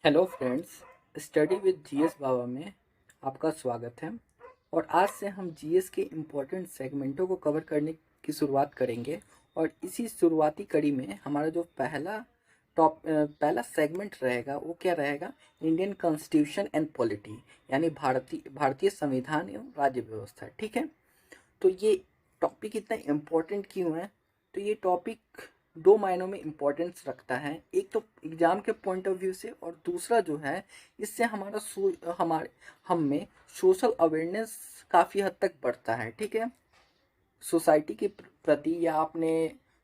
Hello friends. Study with GS Baba में आपका स्वागत है। और आज से हम जीएस के इम्पोर्टेंट सेगमेंटों को कवर करने की शुरुआत करेंगे। और इसी शुरुआती कड़ी में हमारा जो पहला सेगमेंट रहेगा वो क्या रहेगा? इंडियन कॉन्स्टिट्यूशन एंड पॉलिटी, यानी भारतीय भारतीय संविधान एवं राज्य व्यवस्था। ठीक है, तो ये टॉपिक इतना इम्पोर्टेंट क्यों है? तो ये टॉपिक दो मायनों में इम्पोर्टेंस रखता है। एक तो एग्जाम के पॉइंट ऑफ व्यू से, और दूसरा जो है इससे हमारे हम में सोशल अवेयरनेस काफ़ी हद तक बढ़ता है। ठीक है, सोसाइटी के प्रति या अपने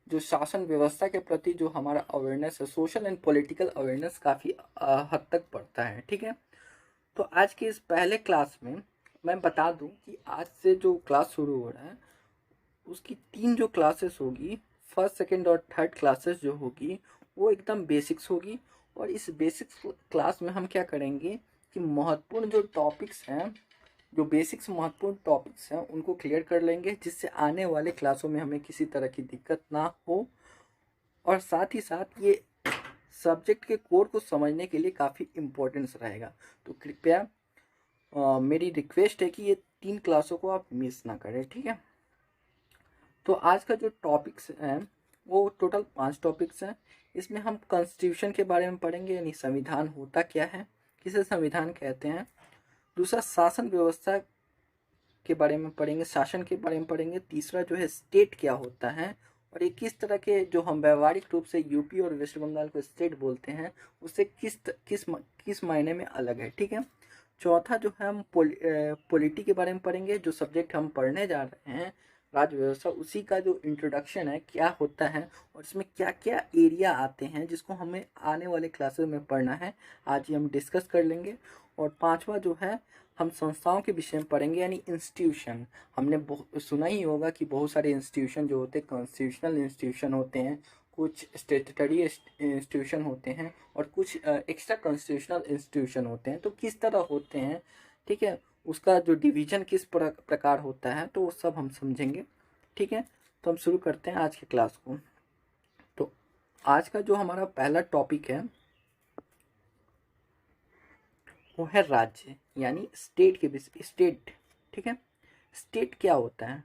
जो शासन व्यवस्था के प्रति जो हमारा अवेयरनेस है, सोशल एंड पॉलिटिकल अवेयरनेस काफ़ी हद तक बढ़ता है। ठीक है, तो आज के इस पहले क्लास में मैं बता दूं कि आज से जो क्लास शुरू हो रहा है उसकी तीन जो क्लासेस होगी, फर्स्ट सेकंड और थर्ड क्लासेस जो होगी वो एकदम बेसिक्स होगी। और इस बेसिक्स क्लास में हम क्या करेंगे कि महत्वपूर्ण जो टॉपिक्स हैं, जो बेसिक्स महत्वपूर्ण टॉपिक्स हैं उनको क्लियर कर लेंगे, जिससे आने वाले क्लासों में हमें किसी तरह की दिक्कत ना हो। और साथ ही साथ ये सब्जेक्ट के कोर को समझने के लिए काफ़ी इम्पोर्टेंस रहेगा। तो कृपया मेरी रिक्वेस्ट है कि ये तीन क्लासों को आप मिस ना करें। ठीक है, तो आज का जो टॉपिक्स हैं वो टोटल 5 टॉपिक्स हैं। इसमें हम कॉन्स्टिट्यूशन के बारे में पढ़ेंगे, यानी संविधान होता क्या है, किसे संविधान कहते हैं। दूसरा, शासन व्यवस्था के बारे में पढ़ेंगे, शासन के बारे में पढ़ेंगे। तीसरा जो है स्टेट क्या होता है, और ये किस तरह के, जो हम व्यवहारिक रूप से यूपी और वेस्ट बंगाल को स्टेट बोलते हैं, उससे किस मायने में अलग है। ठीक है, चौथा जो है हम पॉलिटी के बारे में पढ़ेंगे, जो सब्जेक्ट हम पढ़ने जा रहे हैं राज्य व्यवस्था, उसी का जो इंट्रोडक्शन है क्या होता है और इसमें क्या क्या एरिया आते हैं जिसको हमें आने वाले क्लासेस में पढ़ना है, आज ही हम डिस्कस कर लेंगे। और पांचवा जो है हम संस्थाओं के विषय में पढ़ेंगे, यानी इंस्टीट्यूशन। हमने सुना ही होगा कि बहुत सारे इंस्टीट्यूशन जो होते हैं कॉन्स्टिट्यूशनल इंस्टीट्यूशन होते हैं, कुछ स्टेटरी इंस्टीट्यूशन होते हैं और कुछ एक्स्ट्रा कॉन्स्टिट्यूशनल इंस्टीट्यूशन होते हैं। तो किस तरह होते हैं, ठीक है, उसका जो डिवीजन किस प्रकार होता है, तो वो सब हम समझेंगे। ठीक है, तो हम शुरू करते हैं आज की क्लास को। तो आज का जो हमारा पहला टॉपिक है वो है राज्य, यानी स्टेट के विषय। स्टेट, ठीक है, स्टेट क्या होता है?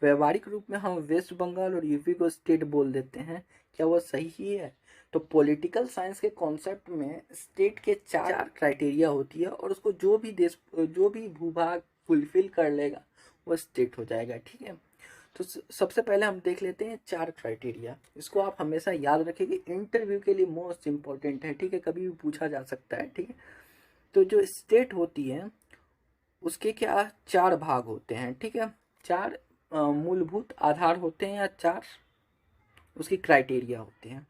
व्यवहारिक रूप में हम वेस्ट बंगाल और यूपी को स्टेट बोल देते हैं, क्या वह सही ही है? तो पॉलिटिकल साइंस के कॉन्सेप्ट में स्टेट के चार क्राइटेरिया होती है, और उसको जो भी भूभाग फुलफिल कर लेगा वो स्टेट हो जाएगा। ठीक है, तो सबसे पहले हम देख लेते हैं चार क्राइटेरिया। इसको आप हमेशा याद रखिए, इंटरव्यू के लिए मोस्ट इंपॉर्टेंट है। ठीक है, कभी भी पूछा जा सकता है। ठीक है, तो जो स्टेट होती है उसके क्या चार भाग होते हैं। ठीक है, चार मूलभूत आधार होते हैं, या चार उसकी क्राइटेरिया होते हैं।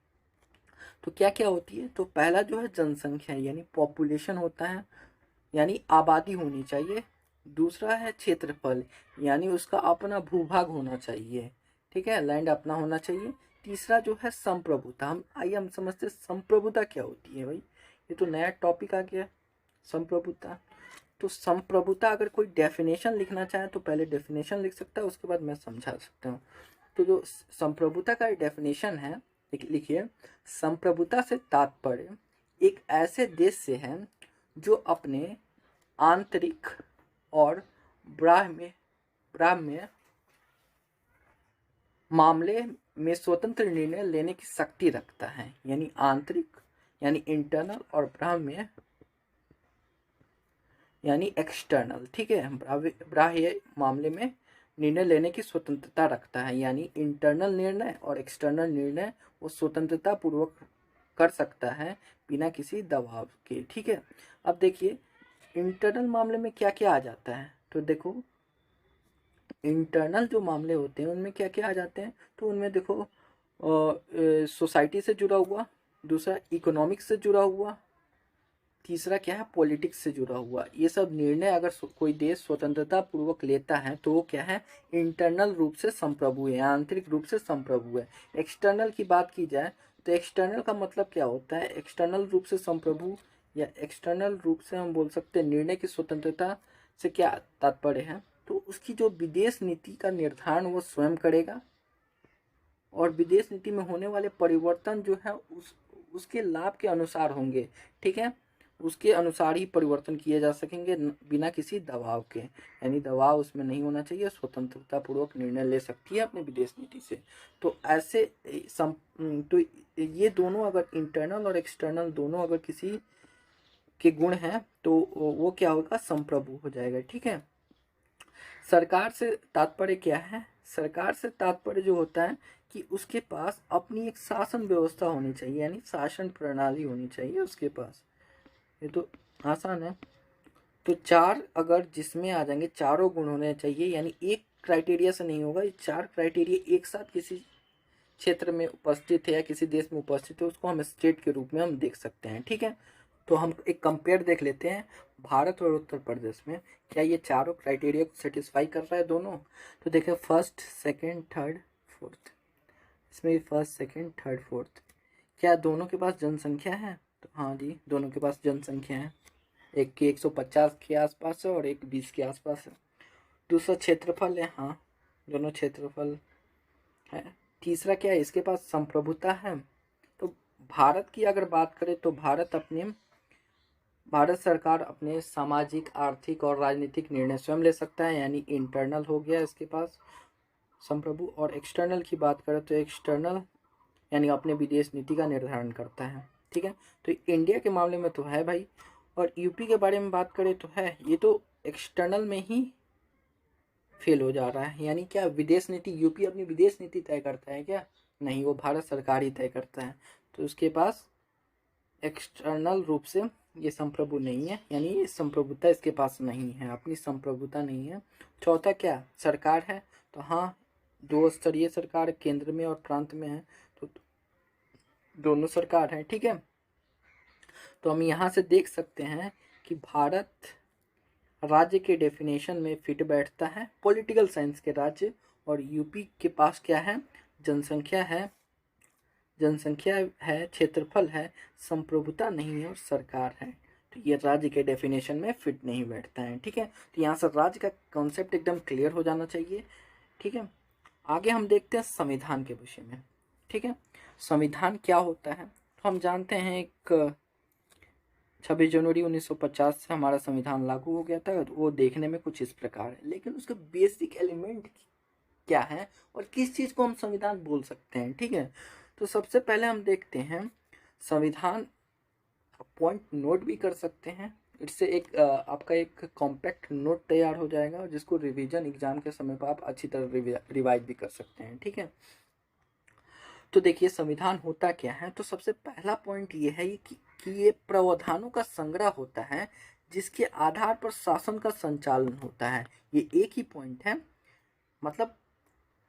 तो क्या क्या होती है? तो पहला जो है जनसंख्या, यानी पॉपुलेशन होता है, यानी आबादी होनी चाहिए। दूसरा है क्षेत्रफल, यानी उसका अपना भूभाग होना चाहिए। ठीक है, लैंड अपना होना चाहिए। तीसरा जो है संप्रभुता। हम समझते हैं संप्रभुता क्या होती है भाई, ये तो नया टॉपिक आ गया संप्रभुता। तो संप्रभुता अगर कोई डेफिनेशन लिखना चाहे तो पहले डेफिनेशन लिख सकता है, उसके बाद मैं समझा सकता हूँ। तो जो संप्रभुता का डेफिनेशन है, लिखिए, संप्रभुता से तात्पर्य एक ऐसे देश से है जो अपने आंतरिक और ब्राह्म्य मामले में स्वतंत्र निर्णय लेने की शक्ति रखता है। यानी आंतरिक यानी इंटरनल, और ब्राह्म्य यानी एक्सटर्नल। ठीक है, बाह्य मामले में निर्णय लेने की स्वतंत्रता रखता है, यानी इंटरनल निर्णय और एक्सटर्नल निर्णय वो स्वतंत्रता पूर्वक कर सकता है बिना किसी दबाव के। ठीक है, अब देखिए इंटरनल मामले में क्या क्या आ जाता है। तो देखो इंटरनल जो मामले होते हैं उनमें क्या क्या आ जाते हैं, तो उनमें देखो सोसाइटी से जुड़ा हुआ, दूसरा इकोनॉमिक्स से जुड़ा हुआ, तीसरा क्या है पॉलिटिक्स से जुड़ा हुआ। ये सब निर्णय अगर कोई देश स्वतंत्रता पूर्वक लेता है तो वो क्या है, इंटरनल रूप से संप्रभु है, आंतरिक रूप से संप्रभु है। एक्सटर्नल की बात की जाए तो एक्सटर्नल का मतलब क्या होता है? एक्सटर्नल रूप से संप्रभु या एक्सटर्नल रूप से हम बोल सकते हैं निर्णय की स्वतंत्रता से क्या तात्पर्य है, तो उसकी जो विदेश नीति का निर्धारण वो स्वयं करेगा, और विदेश नीति में होने वाले परिवर्तन जो है उसके लाभ के अनुसार होंगे, ठीक है, उसके अनुसार ही परिवर्तन किए जा सकेंगे बिना किसी दबाव के, यानी दबाव उसमें नहीं होना चाहिए, स्वतंत्रता पूर्वक निर्णय ले सकती है अपनी विदेश नीति से। तो ऐसे तो ये दोनों अगर इंटरनल और एक्सटर्नल दोनों अगर किसी के गुण हैं तो वो क्या होगा, संप्रभु हो जाएगा, ठीक है। सरकार से तात्पर्य क्या है, सरकार से तात्पर्य जो होता है कि उसके पास अपनी एक शासन व्यवस्था होनी चाहिए, यानी शासन प्रणाली होनी चाहिए उसके पास। ये तो आसान है। तो चार अगर जिसमें आ जाएंगे, चारों गुण होने चाहिए, यानी एक क्राइटेरिया से नहीं होगा, ये चार क्राइटेरिया एक साथ किसी क्षेत्र में उपस्थित है या किसी देश में उपस्थित है, उसको हम स्टेट के रूप में हम देख सकते हैं, ठीक है। तो हम एक कंपेयर देख लेते हैं, भारत और उत्तर प्रदेश में क्या ये चारों क्राइटेरिया को सेटिस्फाई कर रहा है दोनों। तो देखिए फर्स्ट सेकंड थर्ड फोर्थ, इसमें भी फर्स्ट सेकंड थर्ड फोर्थ, क्या दोनों के पास जनसंख्या है, तो हाँ जी दोनों के पास जनसंख्या है, एक की 150 के आसपास है और एक 20 के आसपास है। दूसरा क्षेत्रफल है, हाँ दोनों क्षेत्रफल है। तीसरा क्या है, इसके पास संप्रभुता है। तो भारत की अगर बात करें तो भारत सरकार अपने सामाजिक आर्थिक और राजनीतिक निर्णय स्वयं ले सकता है, यानी इंटरनल हो गया इसके पास संप्रभु। और एक्सटर्नल की बात करें तो एक्सटर्नल यानी अपने विदेश नीति का निर्धारण करता है, ठीक है। तो इंडिया के मामले में तो है भाई। और यूपी के बारे में बात करें तो है, ये तो एक्सटर्नल में ही फेल हो जा रहा है, यानी क्या विदेश नीति, यूपी अपनी विदेश नीति तय करता है क्या, नहीं, वो भारत सरकार ही तय करता है। तो उसके पास एक्सटर्नल रूप से ये संप्रभु नहीं है, यानी ये संप्रभुता इसके पास नहीं है, अपनी संप्रभुता नहीं है। चौथा क्या, सरकार है, तो हाँ दो स्तरीय सरकार केंद्र में और प्रांत में है, तो दोनों सरकार है, ठीक है। तो हम यहाँ से देख सकते हैं कि भारत राज्य के डेफिनेशन में फिट बैठता है, पॉलिटिकल साइंस के राज्य। और यूपी के पास क्या है, जनसंख्या है, क्षेत्रफल है, संप्रभुता नहीं है और सरकार है। तो ये राज्य के डेफिनेशन में फिट नहीं बैठता है, ठीक है। तो यहाँ से राज्य का कॉन्सेप्ट एकदम क्लियर हो जाना चाहिए, ठीक है। आगे हम देखते हैं संविधान के विषय में, ठीक है। संविधान क्या होता है, तो हम जानते हैं एक 26 जनवरी 1950 से हमारा संविधान लागू हो गया था। वो देखने में कुछ इस प्रकार है, लेकिन उसके बेसिक एलिमेंट क्या है और किस चीज़ को हम संविधान बोल सकते हैं, ठीक है। तो सबसे पहले हम देखते हैं संविधान, पॉइंट नोट भी कर सकते हैं, इससे एक आपका एक कॉम्पैक्ट नोट तैयार हो जाएगा जिसको रिवीजन एग्जाम के समय पर आप अच्छी तरह रिवाइज भी कर सकते हैं, ठीक है। तो देखिए संविधान होता क्या है, तो सबसे पहला पॉइंट ये है कि ये प्रावधानों का संग्रह होता है जिसके आधार पर शासन का संचालन होता है। ये एक ही पॉइंट है, मतलब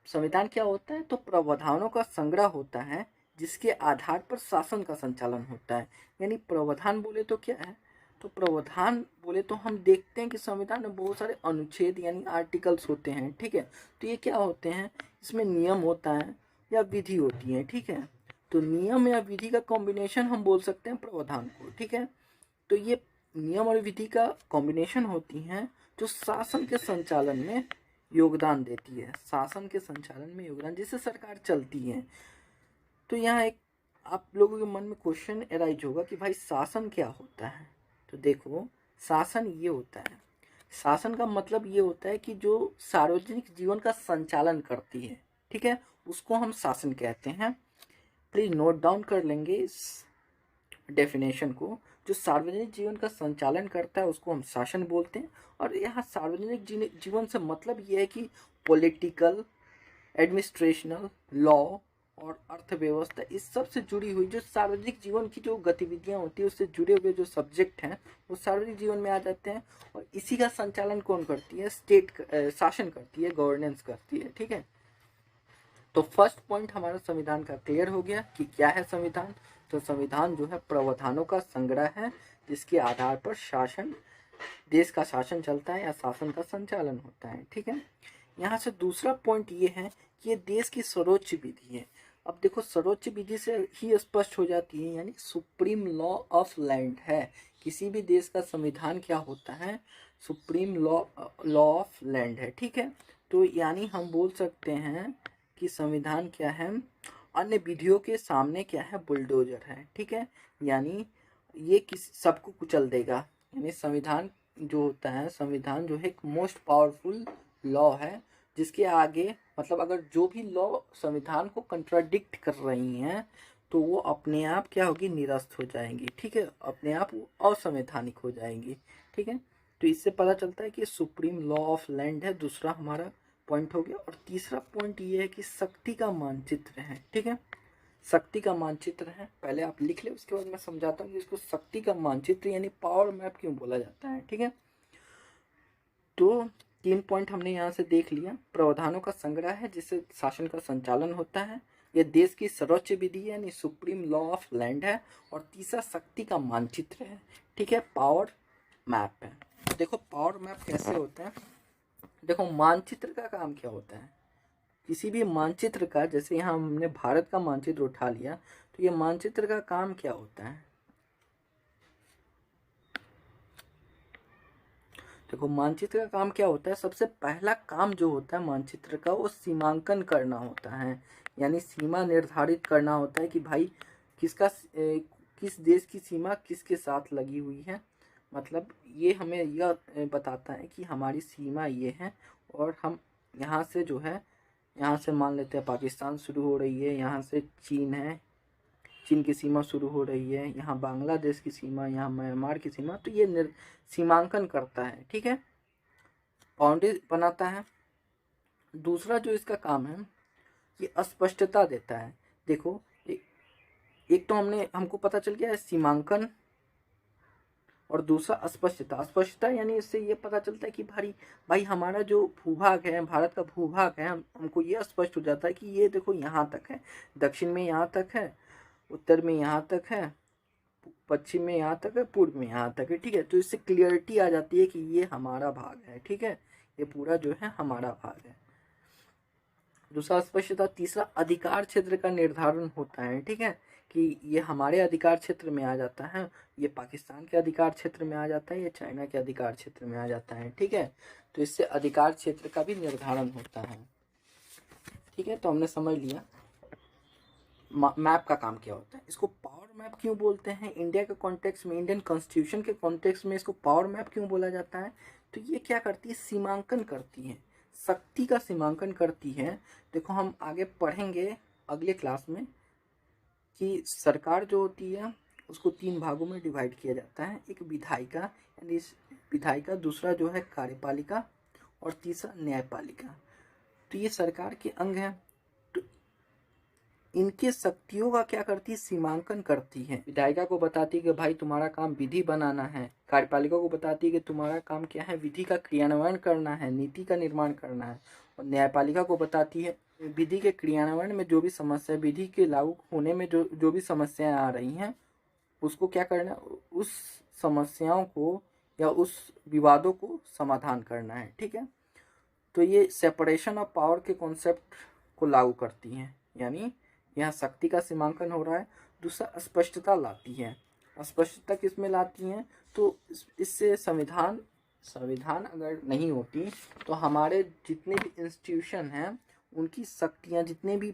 संविधान क्या होता है, तो प्रावधानों का संग्रह होता है जिसके आधार पर शासन का संचालन होता है। यानी प्रावधान बोले तो क्या है, तो प्रावधान बोले तो हम देखते हैं कि संविधान में बहुत सारे अनुच्छेद यानी आर्टिकल्स होते हैं, ठीक है। तो ये क्या होते हैं, इसमें नियम होता है या विधि होती है, ठीक है। तो नियम या विधि का कॉम्बिनेशन हम बोल सकते हैं प्रावधान को, ठीक है। तो ये नियम और विधि का कॉम्बिनेशन होती हैं जो शासन के संचालन में योगदान देती है, शासन के संचालन में योगदान, जिससे सरकार चलती है। तो यहाँ एक आप लोगों के मन में क्वेश्चन अराइज होगा कि भाई शासन क्या होता है। तो देखो शासन ये होता है, शासन का मतलब ये होता है कि जो सार्वजनिक जीवन का संचालन करती है, ठीक है, उसको हम शासन कहते हैं। प्लीज नोट डाउन कर लेंगे इस डेफिनेशन को, जो सार्वजनिक जीवन का संचालन करता है उसको हम शासन बोलते हैं। और यहाँ सार्वजनिक जीवन से मतलब ये है कि पॉलिटिकल, एडमिनिस्ट्रेशनल, लॉ और अर्थव्यवस्था, इस सब से जुड़ी हुई जो सार्वजनिक जीवन की जो गतिविधियाँ होती है उससे जुड़े हुए जो सब्जेक्ट हैं वो सार्वजनिक जीवन में आ जाते हैं। और इसी का संचालन कौन करती है, स्टेट शासन करती है, गवर्नेंस करती है, ठीक है। तो फर्स्ट पॉइंट हमारा संविधान का क्लियर हो गया कि क्या है संविधान। तो संविधान जो है प्रावधानों का संग्रह है जिसके आधार पर शासन, देश का शासन चलता है या शासन का संचालन होता है, ठीक है। यहाँ से दूसरा पॉइंट ये है कि ये देश की सर्वोच्च विधि है। अब देखो सर्वोच्च विधि से ही स्पष्ट हो जाती है, यानी सुप्रीम लॉ ऑफ लैंड है। किसी भी देश का संविधान क्या होता है, सुप्रीम लॉ ऑफ लैंड है, ठीक है। तो यानी हम बोल सकते हैं कि संविधान क्या है, अन्य विधियों के सामने क्या है, बुलडोजर है। ठीक है, यानी ये किस सबको कुचल देगा। यानी संविधान जो होता है, संविधान जो है एक मोस्ट पावरफुल लॉ है, जिसके आगे मतलब अगर जो भी लॉ संविधान को कंट्राडिक्ट कर रही हैं तो वो अपने आप क्या होगी, निरस्त हो जाएंगी। ठीक है, अपने आप वो असंवैधानिक हो जाएंगी। ठीक है, तो इससे पता चलता है कि सुप्रीम लॉ ऑफ लैंड है, दूसरा हमारा पॉइंट हो गया। और तीसरा पॉइंट ये है कि शक्ति का मानचित्र है। ठीक है, शक्ति का मानचित्र है, पहले आप लिख ले, उसके बाद मैं समझाता हूँ कि इसको शक्ति का मानचित्र यानी पावर मैप क्यों बोला जाता है। ठीक है, तो 3 पॉइंट हमने यहाँ से देख लिया। प्रावधानों का संग्रह है जिससे शासन का संचालन होता है, यह देश की सर्वोच्च विधि है यानी सुप्रीम लॉ ऑफ लैंड है, और तीसरा शक्ति का मानचित्र है। ठीक है, पावर मैप है। देखो पावर मैप कैसे होता है, देखो मानचित्र का काम क्या होता है, किसी भी मानचित्र का, जैसे यहाँ हमने भारत का मानचित्र उठा लिया, तो ये मानचित्र का काम क्या होता है। देखो मानचित्र का काम क्या होता है, सबसे पहला काम जो होता है मानचित्र का, वो सीमांकन करना होता है, यानी सीमा निर्धारित करना होता है कि भाई किस देश की सीमा किसके साथ लगी हुई है। मतलब ये हमें यह बताता है कि हमारी सीमा ये है, और हम यहाँ से जो है, यहाँ से मान लेते हैं पाकिस्तान शुरू हो रही है, यहाँ से चीन है, चीन की सीमा शुरू हो रही है, यहाँ बांग्लादेश की सीमा, यहाँ म्यांमार की सीमा, तो ये सीमांकन करता है। ठीक है, बाउंड्री बनाता है। दूसरा जो इसका काम है, ये अस्पष्टता देता है। देखो एक तो हमको पता चल गया है सीमांकन, और दूसरा अस्पष्टता। अस्पष्टता यानी इससे ये पता चलता है कि भाई हमारा जो भूभाग है, भारत का भूभाग है, हमको ये स्पष्ट हो जाता है कि ये देखो यहाँ तक है, दक्षिण में यहाँ तक है, उत्तर में यहाँ तक है, पश्चिम में यहाँ तक है, पूर्व में यहाँ तक है। ठीक है, तो इससे क्लियरिटी आ जाती है कि ये हमारा भाग है। ठीक है, ये पूरा जो है हमारा भाग है। दूसरा स्पष्टता। तीसरा अधिकार क्षेत्र का निर्धारण होता है। ठीक है, कि ये हमारे अधिकार क्षेत्र में आ जाता है, ये पाकिस्तान के अधिकार क्षेत्र में आ जाता है, ये चाइना के अधिकार क्षेत्र में आ जाता है। ठीक है, तो इससे अधिकार क्षेत्र का भी निर्धारण होता है। ठीक है, तो हमने समझ लिया मैप का काम क्या होता है। इसको पावर मैप क्यों बोलते हैं, इंडिया के कॉन्टेक्स्ट में, इंडियन कॉन्स्टिट्यूशन के कॉन्टेक्स्ट में इसको पावर मैप क्यों बोला जाता है, तो ये क्या करती है, सीमांकन करती है, शक्ति का सीमांकन करती है। देखो हम आगे पढ़ेंगे अगले क्लास में कि सरकार जो होती है उसको 3 भागों में डिवाइड किया जाता है, एक विधायिका यानी विधायिका, दूसरा जो है कार्यपालिका, और तीसरा न्यायपालिका। तो ये सरकार के अंग हैं, तो इनके शक्तियों का क्या करती है, सीमांकन करती है। विधायिका को बताती है कि भाई तुम्हारा काम विधि बनाना है, कार्यपालिका को बताती है कि तुम्हारा काम क्या है, विधि का क्रियान्वयन करना है, नीति का निर्माण करना है, और न्यायपालिका को बताती है विधि के क्रियान्वयन में जो भी समस्या, विधि के लागू होने में जो भी समस्याएं आ रही हैं उसको क्या करना, उस समस्याओं को या उस विवादों को समाधान करना है। ठीक है, तो ये सेपरेशन ऑफ पावर के कॉन्सेप्ट को लागू करती हैं, यानी यहाँ शक्ति का सीमांकन हो रहा है। दूसरा स्पष्टता लाती है। स्पष्टता किस में लाती हैं, तो इससे संविधान अगर नहीं होती तो हमारे जितने भी इंस्टीट्यूशन हैं उनकी शक्तियाँ, जितने भी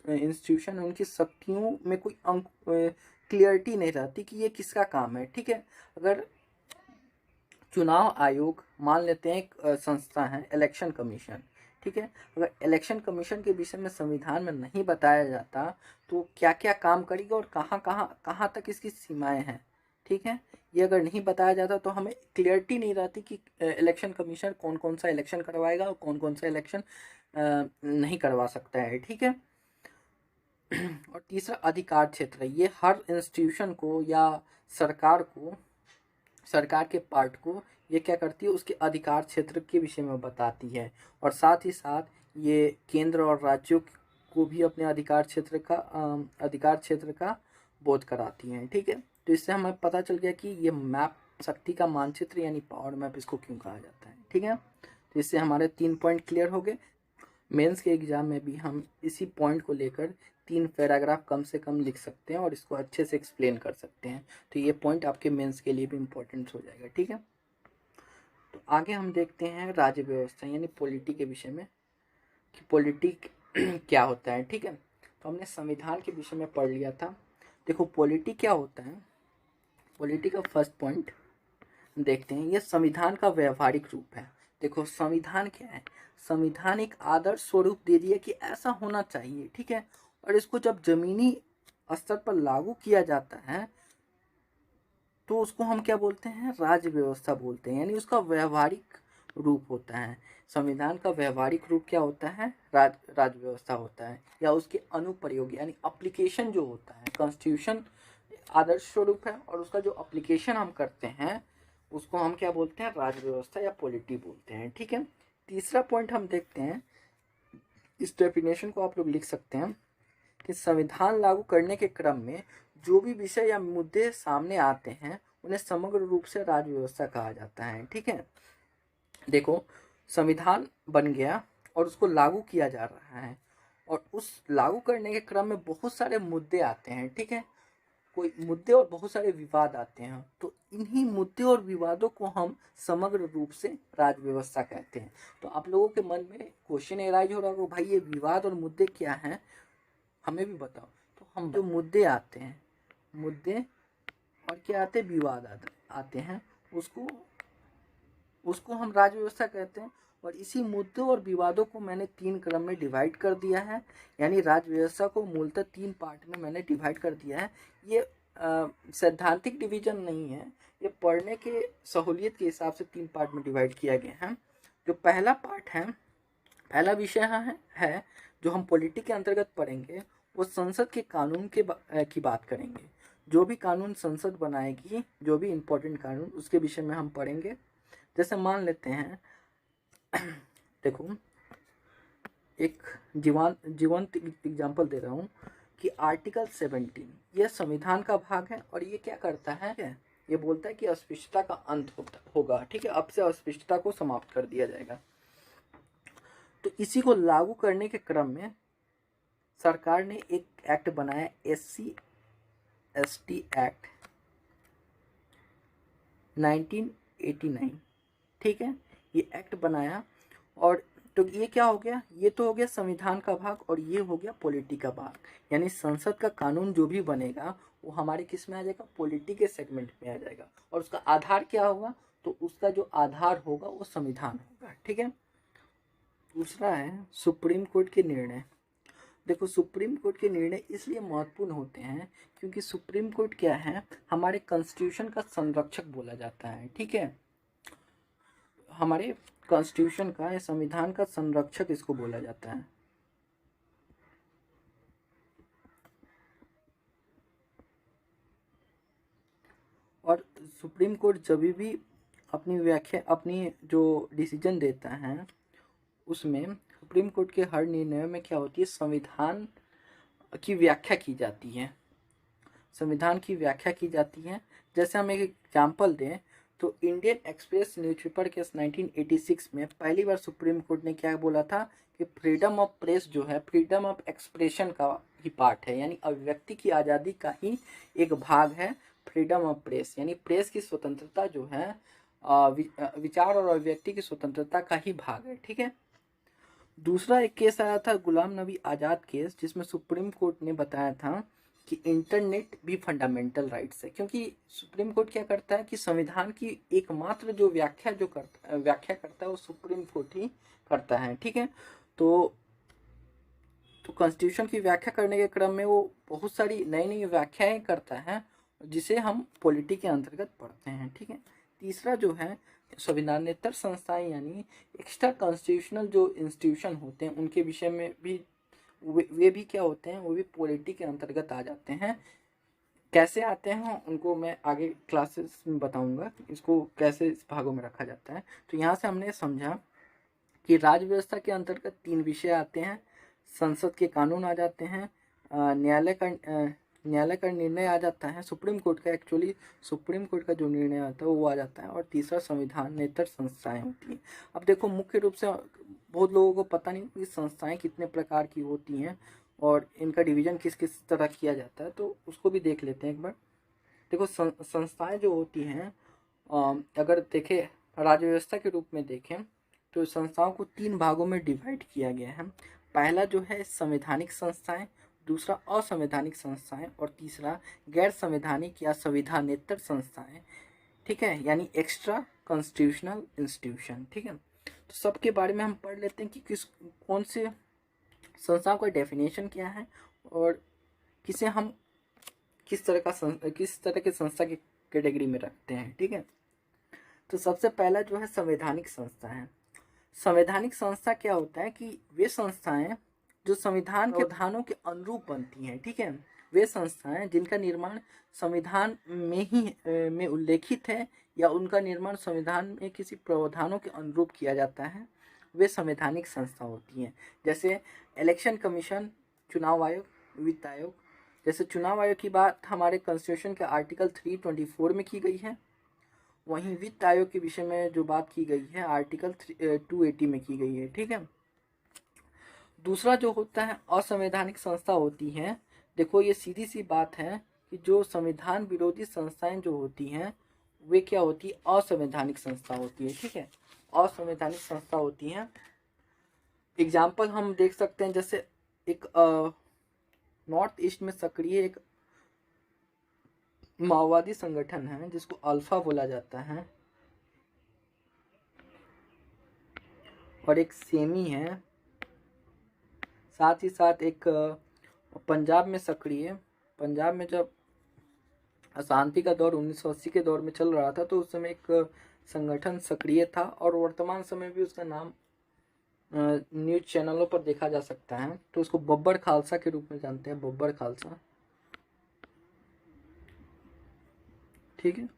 इंस्टीट्यूशन हैं उनकी शक्तियों में कोई क्लियरिटी नहीं रहती कि ये किसका काम है। ठीक है, अगर चुनाव आयोग मान लेते हैं एक संस्था है इलेक्शन कमीशन, ठीक है, अगर इलेक्शन कमीशन के विषय में संविधान में नहीं बताया जाता तो क्या क्या काम करेगी और कहाँ तक इसकी सीमाएं हैं। ठीक है, ये अगर नहीं बताया जाता तो हमें क्लियरिटी नहीं रहती कि इलेक्शन कमीशन कौन कौन सा इलेक्शन करवाएगा और कौन कौन सा इलेक्शन नहीं करवा सकता है। ठीक है, और तीसरा अधिकार क्षेत्र, ये हर इंस्टीट्यूशन को या सरकार के पार्ट को ये क्या करती है, उसके अधिकार क्षेत्र के विषय में बताती है, और साथ ही साथ ये केंद्र और राज्यों को भी अपने अधिकार क्षेत्र का बोध कराती हैं। ठीक है, तो इससे हमें पता चल गया कि ये मैप, शक्ति का मानचित्र यानी पावर मैप, इसको क्यों कहा जाता है। ठीक है, तो इससे हमारे 3 पॉइंट क्लियर हो गए। मेंस के एग्जाम में भी हम इसी पॉइंट को लेकर 3 पैराग्राफ कम से कम लिख सकते हैं और इसको अच्छे से एक्सप्लेन कर सकते हैं, तो ये पॉइंट आपके मेंस के लिए भी इम्पोर्टेंट हो जाएगा। ठीक है, तो आगे हम देखते हैं राज्य व्यवस्था यानी पॉलिटी के विषय में कि पॉलिटी क्या होता है। ठीक है, तो हमने संविधान के विषय में पढ़ लिया था। देखो पॉलिटी क्या होता है, पॉलिटी का फर्स्ट पॉइंट देखते हैं, यह संविधान का व्यवहारिक रूप है। देखो संविधान क्या है, संविधान एक आदर्श स्वरूप दे दिया कि ऐसा होना चाहिए, ठीक है। और इसको जब जमीनी स्तर पर लागू किया जाता है तो उसको हम क्या बोलते हैं, राज्य व्यवस्था बोलते हैं, यानी उसका व्यवहारिक रूप होता है। संविधान का व्यवहारिक रूप क्या होता है, राज्य व्यवस्था होता है, या उसके अनुप्रयोग यानी अप्लीकेशन जो होता है। कॉन्स्टिट्यूशन आदर्श स्वरूप है और उसका जो अप्लीकेशन हम करते हैं उसको हम क्या बोलते हैं, राज्य व्यवस्था या पॉलिटी बोलते हैं, ठीक है। तीसरा पॉइंट हम देखते हैं, इस डेफिनेशन को आप लोग लिख सकते हैं कि संविधान लागू करने के क्रम में जो भी विषय या मुद्दे सामने आते हैं उन्हें समग्र रूप से राज्य व्यवस्था कहा जाता है, ठीक है। देखो संविधान बन गया और उसको लागू किया जा रहा है और उस लागू करने के क्रम में बहुत सारे मुद्दे आते हैं, ठीक है। कोई मुद्दे और बहुत सारे विवाद आते हैं, तो इन्हीं मुद्दे और विवादों को हम समग्र रूप से राज्य व्यवस्था कहते हैं। तो आप लोगों के मन में क्वेश्चन एराइज हो रहा होगा, भाई ये विवाद और मुद्दे क्या हैं, हमें भी बताओ। तो हम जो मुद्दे आते हैं, मुद्दे और क्या आते हैं, विवाद आते हैं, उसको हम राज्य व्यवस्था कहते हैं। और इसी मुद्दों और विवादों को मैंने 3 क्रम में डिवाइड कर दिया है, यानी राज्य व्यवस्था को मूलतः 3 पार्ट में मैंने डिवाइड कर दिया है। ये सैद्धांतिक डिवीजन नहीं है, ये पढ़ने के सहूलियत के हिसाब से 3 पार्ट में डिवाइड किया गया है। जो पहला पार्ट है, पहला विषय है जो हम पॉलिटी के अंतर्गत पढ़ेंगे, वो संसद के कानून की बात करेंगे। जो भी कानून संसद बनाएगी, जो भी इम्पोर्टेंट कानून, उसके विषय में हम पढ़ेंगे। जैसे मान लेते हैं देखो एक जीवंत एग्जांपल दे रहा हूँ कि आर्टिकल 17 यह संविधान का भाग है और ये क्या करता है, ये बोलता है कि अस्पृश्यता का अंत होगा, ठीक है। अब से अस्पृश्यता को समाप्त कर दिया जाएगा। तो इसी को लागू करने के क्रम में सरकार ने एक एक्ट बनाया, SC/ST एक्ट 1989, ठीक है। ये एक्ट बनाया और तो ये क्या हो गया, ये तो हो गया संविधान का भाग और ये हो गया पॉलिटी का भाग। यानी संसद का कानून जो भी बनेगा वो हमारे किस में आ जाएगा, पॉलिटी के सेगमेंट में आ जाएगा। और उसका आधार क्या होगा, तो उसका जो आधार होगा वो संविधान होगा, ठीक है। दूसरा है सुप्रीम कोर्ट के निर्णय। देखो सुप्रीम कोर्ट के निर्णय इसलिए महत्वपूर्ण होते हैं क्योंकि सुप्रीम कोर्ट क्या है, हमारे कॉन्स्टिट्यूशन का संरक्षक बोला जाता है, ठीक है। हमारे कॉन्स्टिट्यूशन का या संविधान का संरक्षक इसको बोला जाता है। और सुप्रीम कोर्ट जब भी अपनी जो डिसीजन देता है उसमें सुप्रीम कोर्ट के हर निर्णय में क्या होती है, संविधान की व्याख्या की जाती है, संविधान की व्याख्या की जाती है। जैसे हम एक एग्जाम्पल दें तो इंडियन एक्सप्रेस न्यूज़पेपर के 1986 में पहली बार सुप्रीम कोर्ट ने क्या बोला था कि फ्रीडम ऑफ प्रेस जो है, फ्रीडम ऑफ एक्सप्रेशन का ही पार्ट है, यानी अभिव्यक्ति की आज़ादी का ही एक भाग है फ्रीडम ऑफ प्रेस, यानी प्रेस की स्वतंत्रता जो है विचार और अभिव्यक्ति की स्वतंत्रता का ही भाग है, ठीक है। दूसरा एक केस आया था गुलाम नबी आज़ाद केस, जिसमें सुप्रीम कोर्ट ने बताया था कि इंटरनेट भी फंडामेंटल राइट्स है, क्योंकि सुप्रीम कोर्ट क्या करता है कि संविधान की एकमात्र जो व्याख्या करता है वो सुप्रीम कोर्ट ही करता है, ठीक है। तो कॉन्स्टिट्यूशन की व्याख्या करने के क्रम में वो बहुत सारी नई नई व्याख्याएं करता है जिसे हम पॉलिटी के अंतर्गत पढ़ते हैं, ठीक है। तीसरा जो है संविधानेतर संस्थाएं, यानी एक्स्ट्रा कॉन्स्टिट्यूशनल जो इंस्टीट्यूशन होते हैं उनके विषय में भी वे भी क्या होते हैं, वो भी पॉलिटी के अंतर्गत आ जाते हैं। कैसे आते हैं उनको मैं आगे क्लासेस में बताऊंगा, इसको कैसे इस भागों में रखा जाता है। तो यहाँ से हमने समझा कि राज्य व्यवस्था के अंतर्गत 3 विषय आते हैं, संसद के कानून आ जाते हैं, न्यायालय का निर्णय आ जाता है, सुप्रीम कोर्ट का सुप्रीम कोर्ट का जो निर्णय आता है वो आ जाता है, और तीसरा संविधानेतर संस्थाएं होती हैं। अब देखो मुख्य रूप से बहुत लोगों को पता नहीं कि संस्थाएं कितने प्रकार की होती हैं और इनका डिवीजन किस किस तरह किया जाता है, तो उसको भी देख लेते हैं एक बार। देखो संस्थाएं जो होती हैं, अगर देखें राज्य व्यवस्था के रूप में देखें तो संस्थाओं को 3 भागों में डिवाइड किया गया है। पहला जो है संवैधानिक संस्थाएं, दूसरा असंवैधानिक संस्थाएं और तीसरा गैर संवैधानिक या संविधानेतर संस्थाएं। ठीक है, यानी एक्स्ट्रा कॉन्स्टिट्यूशनल इंस्टीट्यूशन। ठीक है, तो सबके बारे में हम पढ़ लेते हैं कि कौन से संस्थाओं का डेफिनेशन क्या है और किसे हम किस तरह के संस्था की कैटेगरी में रखते हैं। ठीक है, तो सबसे पहला जो है संवैधानिक संस्था है। संवैधानिक संस्था क्या होता है कि वे संस्थाएं जो संविधान के प्रावधानों के अनुरूप बनती हैं। ठीक है, वे संस्थाएं जिनका निर्माण संविधान में उल्लेखित है या उनका निर्माण संविधान में किसी प्रावधानों के अनुरूप किया जाता है, वे संवैधानिक संस्था होती हैं। जैसे इलेक्शन कमीशन, चुनाव आयोग, वित्त आयोग। जैसे चुनाव आयोग की बात हमारे कॉन्स्टिट्यूशन के आर्टिकल 324 में की गई है, वहीं वित्त आयोग के विषय में जो बात की गई है आर्टिकल 280 में की गई है। ठीक है, दूसरा जो होता है असंवैधानिक संस्था होती है। देखो ये सीधी सी बात है कि जो संविधान विरोधी संस्थाएं जो होती हैं वे क्या होती है, असंवैधानिक संस्था होती है। ठीक है, असंवैधानिक संस्था होती हैं। एग्जाम्पल हम देख सकते हैं, जैसे एक नॉर्थ ईस्ट में सक्रिय एक माओवादी संगठन है जिसको अल्फा बोला जाता है, और एक सेमी है, साथ ही साथ एक पंजाब में सक्रिय। पंजाब में जब अशांति का दौर 1980 के दौर में चल रहा था तो उस समय एक संगठन सक्रिय था और वर्तमान समय भी उसका नाम न्यूज चैनलों पर देखा जा सकता है। तो उसको बब्बर खालसा के रूप में जानते हैं, बब्बर खालसा। ठीक है,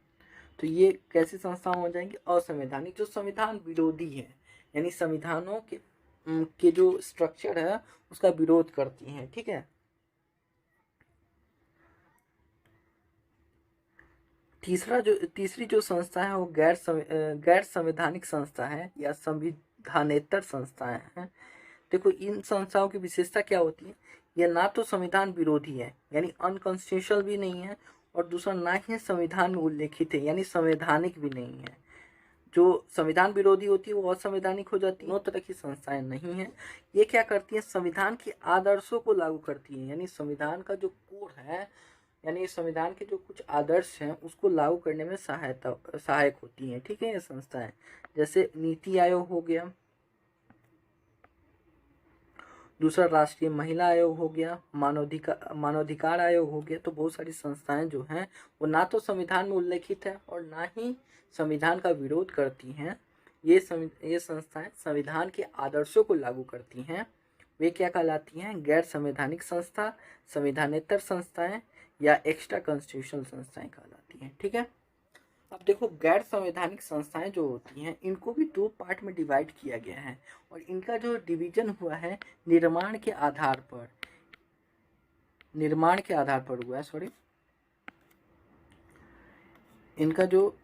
तो ये कैसी संस्थाएं हो जाएंगी, असंवैधानिक, जो संविधान विरोधी है, यानी संविधानों के जो स्ट्रक्चर है उसका विरोध करती हैं। ठीक है, तीसरी जो संस्था है वो गैर संवैधानिक संस्था है या संविधानेतर संस्थाएं हैं। देखो इन संस्थाओं की विशेषता क्या होती है, यह ना तो संविधान विरोधी है यानी अनकॉन्स्टिट्यूशनल भी नहीं है, और दूसरा ना ही संविधान में उल्लेखित है यानी संवैधानिक भी नहीं है। जो संविधान विरोधी होती है वो असंवैधानिक हो जाती है। दोनों तरह की संस्थाएं नहीं है। ये क्या करती है, संविधान के आदर्शों को लागू करती है, यानी संविधान का जो कोर है, यानी संविधान के जो कुछ आदर्श हैं उसको लागू करने में सहायक होती हैं। ठीक है, ये संस्थाएं जैसे नीति आयोग हो गया, दूसरा राष्ट्रीय महिला आयोग हो गया, मानवाधिकार आयोग हो गया। तो बहुत सारी संस्थाएं जो हैं वो ना तो संविधान में उल्लेखित है और ना ही संविधान का विरोध करती हैं। ये संस्थाएं संविधान के आदर्शों को लागू करती हैं। वे क्या कहलाती हैं, गैर संवैधानिक संस्था, संविधानेतर संस्थाएं या एक्स्ट्रा कॉन्स्टिट्यूशनल संस्थाएं कहलाती हैं। ठीक है, अब देखो गैर संवैधानिक संस्थाएं जो होती हैं इनको भी दो पार्ट में डिवाइड किया गया है, और इनका जो डिवीजन हुआ है निर्माण के आधार पर हुआ है। इनका जो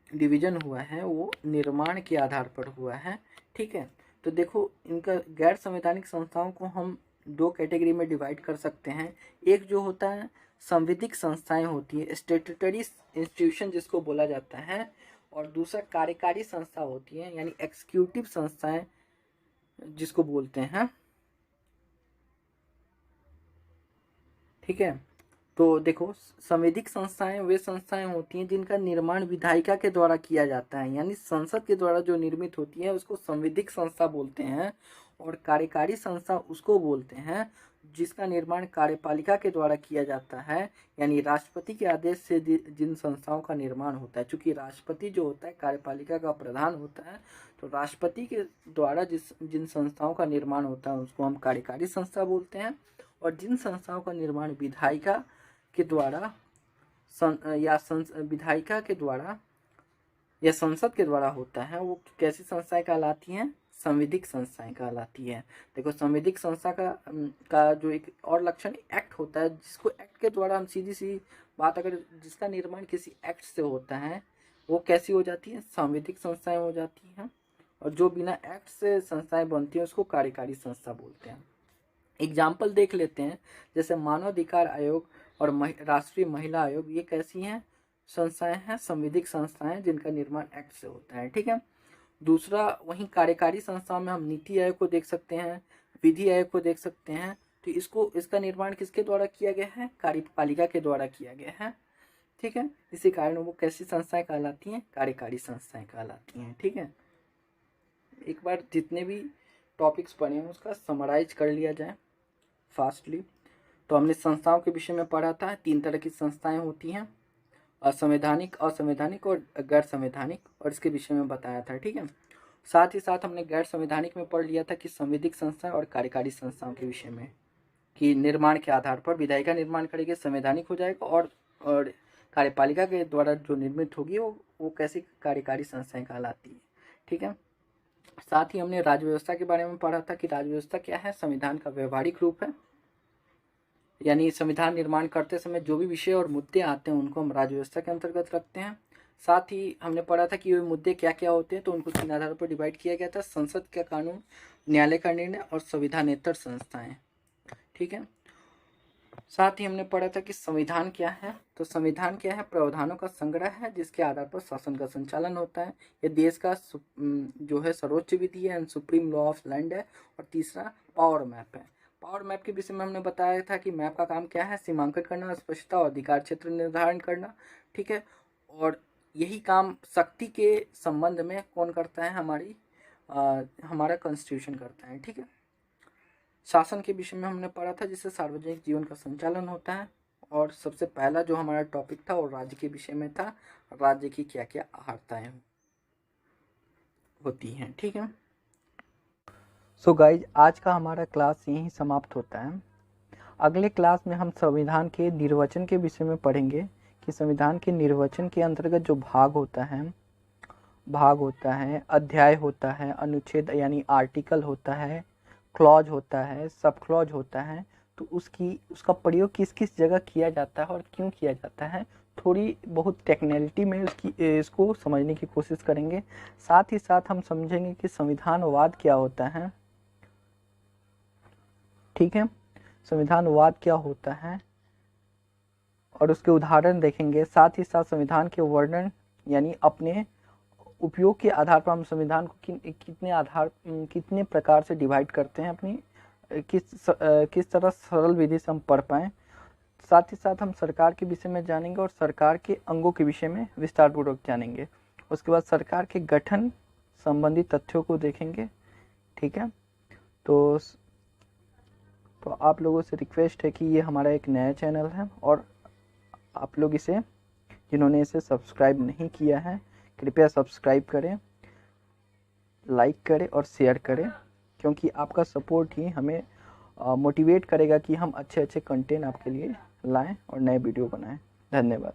डिवीजन हुआ है वो निर्माण के आधार पर हुआ है। ठीक है, तो देखो इनका गैर संवैधानिक संस्थाओं को हम दो कैटेगरी में डिवाइड कर सकते हैं। एक जो होता है संविधिक संस्थाएं होती है, स्टेट्यूटरी इंस्टीट्यूशन जिसको बोला जाता है, और दूसरा कार्यकारी संस्था होती है यानी एग्जीक्यूटिव संस्थाएं जिसको बोलते हैं। ठीक है, तो देखो संविधिक संस्थाएं वे संस्थाएं होती हैं जिनका निर्माण विधायिका के द्वारा किया जाता है, यानी संसद के द्वारा जो निर्मित होती है उसको संविधिक संस्था बोलते हैं, और कार्यकारी संस्था उसको बोलते हैं जिसका निर्माण कार्यपालिका के द्वारा किया जाता है, यानी राष्ट्रपति के आदेश से जिन संस्थाओं का निर्माण होता है। चूंकि राष्ट्रपति जो होता है कार्यपालिका का प्रधान होता है, तो राष्ट्रपति के द्वारा जिन संस्थाओं का निर्माण होता है उसको हम कार्यकारी संस्था बोलते हैं, और जिन संस्थाओं का निर्माण विधायिका के द्वारा विधायिका के द्वारा या संसद के द्वारा होता है वो कैसी संस्थाएं कहलाती हैं, संविधिक संस्थाएं कहलाती है। देखो संविधिक संस्था का जो एक और लक्षण एक्ट होता है, जिसको एक्ट के द्वारा हम सीधी सी बात, अगर जिसका निर्माण किसी एक्ट से होता है वो कैसी हो जाती है, संविधिक संस्थाएं हो जाती हैं, और जो बिना एक्ट से संस्थाएं बनती हैं उसको कार्यकारी संस्था बोलते हैं। एग्जाम्पल देख लेते हैं, जैसे मानवाधिकार आयोग और राष्ट्रीय महिला आयोग, ये कैसी हैं संस्थाएं हैं, संविधिक संस्थाएं जिनका निर्माण एक्ट से होता है। ठीक है, दूसरा वहीं कार्यकारी संस्थाओं में हम नीति आयोग को देख सकते हैं, विधि आयोग को देख सकते हैं, तो इसका निर्माण किसके द्वारा किया गया है? कार्यपालिका के द्वारा किया गया है। ठीक है, इसी कारण वो कैसी संस्थाएं कहलाती हैं? कार्यकारी संस्थाएं कहलाती हैं। ठीक है, एक बार जितने भी टॉपिक्स पढ़े हैं उसका समराइज कर लिया जाए फास्टली। तो हमने संस्थाओं के विषय में पढ़ा था, 3 तरह की संस्थाएं होती हैं, असंवैधानिक, असंवैधानिक और गैर संवैधानिक, और इसके विषय में बताया था। ठीक है, साथ ही साथ हमने गैर संवैधानिक में पढ़ लिया था कि संवैधानिक संस्था और कार्यकारी संस्थाओं के विषय में, कि निर्माण के आधार पर विधायिका निर्माण करेगी, संवैधानिक हो जाएगा, और कार्यपालिका के द्वारा जो निर्मित होगी वो कैसी कार्यकारी संस्थाएं कहलाती है। ठीक है, साथ ही हमने राज्य व्यवस्था के बारे में पढ़ा था कि राज्य व्यवस्था क्या है? संविधान का व्यवहारिक रूप है, यानी संविधान निर्माण करते समय जो भी विषय और मुद्दे आते हैं उनको हम राज्य व्यवस्था के अंतर्गत रखते हैं। साथ ही हमने पढ़ा था कि ये मुद्दे क्या क्या होते हैं, तो उनको 3 आधारों पर डिवाइड किया गया था: संसद का कानून, न्यायालय का निर्णय और संविधानेतर संस्थाएं। ठीक है, साथ ही हमने पढ़ा था कि संविधान क्या है। तो संविधान क्या है? प्रावधानों का संग्रह है जिसके आधार पर शासन का संचालन होता है। ये देश का जो है सर्वोच्च विधि है, सुप्रीम लॉ ऑफ लैंड है। और तीसरा पावर मैप है। पावर मैप के विषय में हमने बताया था कि मैप का काम क्या है? सीमांकन करना, स्पष्टता और अधिकार क्षेत्र निर्धारण करना। ठीक है, और यही काम शक्ति के संबंध में कौन करता है? हमारा कॉन्स्टिट्यूशन करता है। ठीक है, शासन के विषय में हमने पढ़ा था जिससे सार्वजनिक जीवन का संचालन होता है। और सबसे पहला जो हमारा टॉपिक था वो राज्य के विषय में था, राज्य की क्या क्या अहर्ताएं होती हैं। ठीक है, सो गाइज, आज का हमारा क्लास यहीं समाप्त होता है। अगले क्लास में हम संविधान के निर्वचन के विषय में पढ़ेंगे कि संविधान के निर्वचन के अंतर्गत जो भाग होता है, अध्याय होता है, अनुच्छेद यानी आर्टिकल होता है, क्लॉज होता है, सब क्लॉज होता है, तो उसका प्रयोग किस किस जगह किया जाता है और क्यों किया जाता है, थोड़ी बहुत टेक्निकलिटी में इसको समझने की कोशिश करेंगे। साथ ही साथ हम समझेंगे कि संविधानवाद क्या होता है। ठीक है, संविधानवाद क्या होता है और उसके उदाहरण देखेंगे। साथ ही साथ संविधान के वर्णन यानी अपने उपयोग के आधार पर हम संविधान को कितने प्रकार से डिवाइड करते हैं, अपनी किस तरह सरल विधि से हम पढ़ पाएँ। साथ ही साथ हम सरकार के विषय में जानेंगे और सरकार के अंगों के विषय में विस्तार पूर्वक जानेंगे। उसके बाद सरकार के गठन संबंधी तथ्यों को देखेंगे। ठीक है, तो आप लोगों से रिक्वेस्ट है कि ये हमारा एक नया चैनल है और आप लोग जिन्होंने इसे सब्सक्राइब नहीं किया है कृपया सब्सक्राइब करें, लाइक करें और शेयर करें, क्योंकि आपका सपोर्ट ही हमें मोटिवेट करेगा कि हम अच्छे कंटेंट आपके लिए लाएं और नए वीडियो बनाएं। धन्यवाद।